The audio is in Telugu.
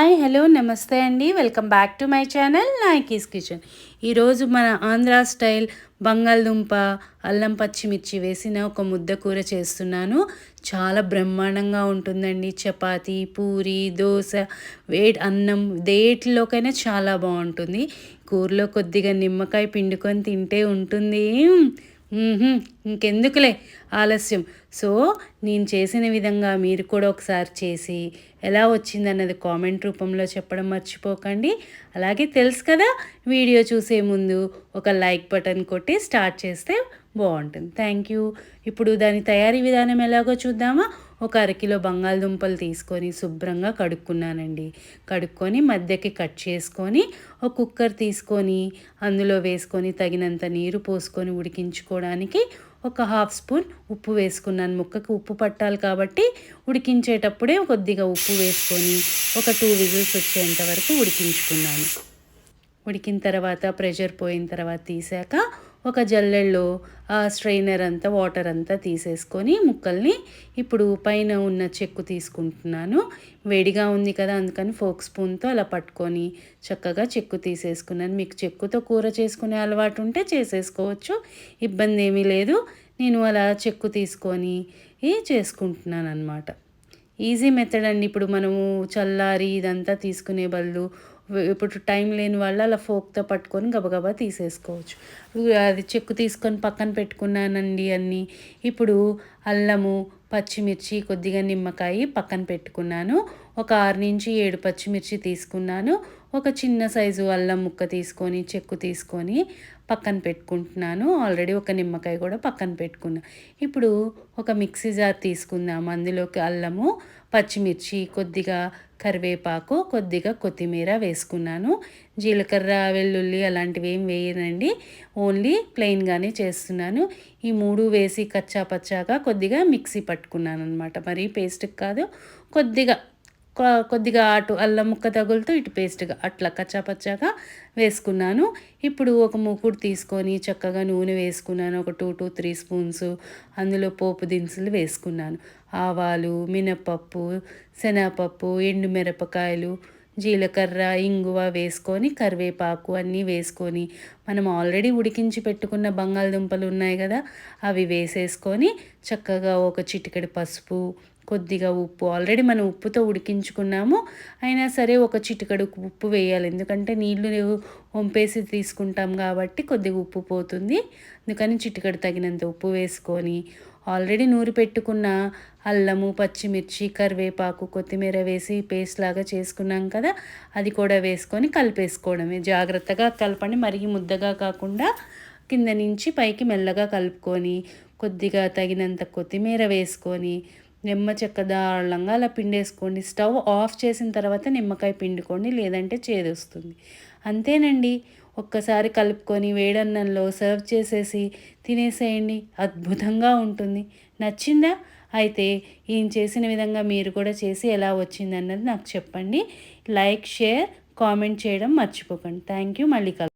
హాయ్ హలో నమస్తే అండి. Welcome back to my channel Nayaki's kitchen. ఈరోజు మన ఆంధ్ర స్టైల్ బంగాళదుంప అల్లం పచ్చిమిర్చి వేసిన ఒక ముద్ద కూర చేస్తున్నాను. చాలా బ్రహ్మాండంగా ఉంటుందండి. చపాతీ, పూరి, దోశ, వేడి అన్నం దేంట్లోకైనా చాలా బాగుంటుంది. కూరలో కొద్దిగా నిమ్మకాయ పిండుకొని తింటే ఉంటుంది. ఇంకెందుకులే ఆలస్యం. సో నేను చేసిన విధంగా మీరు కూడా ఒకసారి చేసి ఎలా వచ్చిందన్నది కామెంట్ రూపంలో చెప్పడం మర్చిపోకండి. అలాగే తెలుసు కదా, వీడియో చూసే ముందు ఒక లైక్ బటన్ కొట్టి స్టార్ట్ చేస్తే బాగుంటుంది. Thank you. ఇప్పుడు దాని తయారీ విధానం ఎలాగో చూద్దామా. ఒక అరకిలో బంగాళదుంపలు తీసుకొని శుభ్రంగా కడుక్కున్నానండి. కడుక్కొని మధ్యకి కట్ చేసుకొని ఒక కుక్కర్ తీసుకొని అందులో వేసుకొని తగినంత నీరు పోసుకొని ఉడికించుకోవడానికి ఒక హాఫ్ స్పూన్ ఉప్పు వేసుకున్నాను. ముక్కకు ఉప్పు పట్టాలి కాబట్టి ఉడికించేటప్పుడే కొద్దిగా ఉప్పు వేసుకొని ఒక 2 విజిల్స్ వచ్చేంత వరకు ఉడికించుకున్నాను. ఉడికిన తర్వాత ప్రెషర్ పోయిన తర్వాత తీసాక ఒక జల్లెల్లో ఆ స్ట్రైనర్ అంతా వాటర్ అంతా తీసేసుకొని ముక్కల్ని ఇప్పుడు పైన ఉన్న చెక్కు తీసుకుంటున్నాను. వేడిగా ఉంది కదా, అందుకని ఫోక్ స్పూన్తో అలా పట్టుకొని చక్కగా చెక్కు తీసేసుకున్నాను. మీకు చెక్కుతో కూర చేసుకునే అలవాటు ఉంటే చేసేసుకోవచ్చు, ఇబ్బంది ఏమీ లేదు. నేను అలా చెక్కు తీసుకొని చేసుకుంటున్నాను అన్నమాట. ఈజీ మెథడ్ అండి. ఇప్పుడు మనము చల్లారి ఇదంతా తీసుకునే బదులు ఇప్పుడు టైం లేని వాళ్ళు అలా ఫోక్తో పట్టుకొని గబగబా తీసేసుకోవచ్చు. అది చెక్కు తీసుకొని పక్కన పెట్టుకున్నానండి అన్నీ. ఇప్పుడు అల్లము, పచ్చిమిర్చి, కొద్దిగా నిమ్మకాయ పక్కన పెట్టుకున్నాను. ఒక 6 నుంచి 7 పచ్చిమిర్చి తీసుకున్నాను. ఒక చిన్న సైజు అల్లం ముక్క తీసుకొని చెక్కు తీసుకొని పక్కన పెట్టుకుంటున్నాను. ఆల్రెడీ ఒక నిమ్మకాయ కూడా పక్కన పెట్టుకున్నా. ఇప్పుడు ఒక మిక్సీ జార్ తీసుకుందాం. అందులోకి అల్లము, పచ్చిమిర్చి, కొద్దిగా కరివేపాకు, కొద్దిగా కొత్తిమీర వేసుకున్నాను. జీలకర్ర, వెల్లుల్లి అలాంటివి ఏం వేయనండి, ఓన్లీ ప్లెయిన్గానే చేస్తున్నాను. ఈ 3 వేసి కచ్చా పచ్చాగా కొద్దిగా మిక్సీ పట్టుకున్నాను అనమాట. మరీ పేస్ట్కి కాదు, కొద్దిగా అటు అల్లం ముక్క తగులుతూ ఇటు పేస్ట్గా అట్లా కచ్చాపచ్చాగా వేసుకున్నాను. ఇప్పుడు ఒక మూకుడు తీసుకొని చక్కగా నూనె వేసుకున్నాను. ఒక 2 to 3 స్పూన్స్. అందులో పోపు దినుసులు వేసుకున్నాను. ఆవాలు, మినపప్పు, శనగపప్పు, ఎండుమిరపకాయలు, జీలకర్ర, ఇంగువ వేసుకొని కరివేపాకు అన్నీ వేసుకొని మనం ఆల్రెడీ ఉడికించి పెట్టుకున్న బంగాళదుంపలు ఉన్నాయి కదా, అవి వేసేసుకొని చక్కగా ఒక చిటికెడు పసుపు, కొద్దిగా ఉప్పు, ఆల్రెడీ మనం ఉప్పుతో ఉడికించుకున్నాము, అయినా సరే ఒక చిటికెడు ఉప్పు వేయాలి. ఎందుకంటే నీళ్లు వంపేసి తీసుకుంటాం కాబట్టి కొద్దిగా ఉప్పు పోతుంది. అందుకని చిటికెడు తగినంత ఉప్పు వేసుకొని ఆల్రెడీ నూరి పెట్టుకున్న అల్లము, పచ్చిమిర్చి, కరివేపాకు, కొత్తిమీర వేసి పేస్ట్ లాగా చేసుకున్నాం కదా, అది కూడా వేసుకొని కలిపేసుకోవడమే. జాగ్రత్తగా కలపండి, మరీ ముద్దగా కాకుండా కింద నుంచి పైకి మెల్లగా కలుపుకొని కొద్దిగా తగినంత కొత్తిమీర వేసుకొని నిమ్మ చెక్క దాళ్ళంగా అలా పిండేసుకోండి. స్టవ్ ఆఫ్ చేసిన తర్వాత నిమ్మకాయ పిండుకోండి, లేదంటే చేదొస్తుంది. అంతేనండి. ఒక్కసారి కలుపుకొని వేడన్నంలో సర్వ్ చేసేసి తినేసేయండి. అద్భుతంగా ఉంటుంది. నచ్చిందా? అయితే ఈయన చేసిన విధంగా మీరు కూడా చేసి ఎలా వచ్చిందన్నది నాకు చెప్పండి. లైక్, షేర్, కామెంట్ చేయడం మర్చిపోకండి. Thank you. మళ్ళీ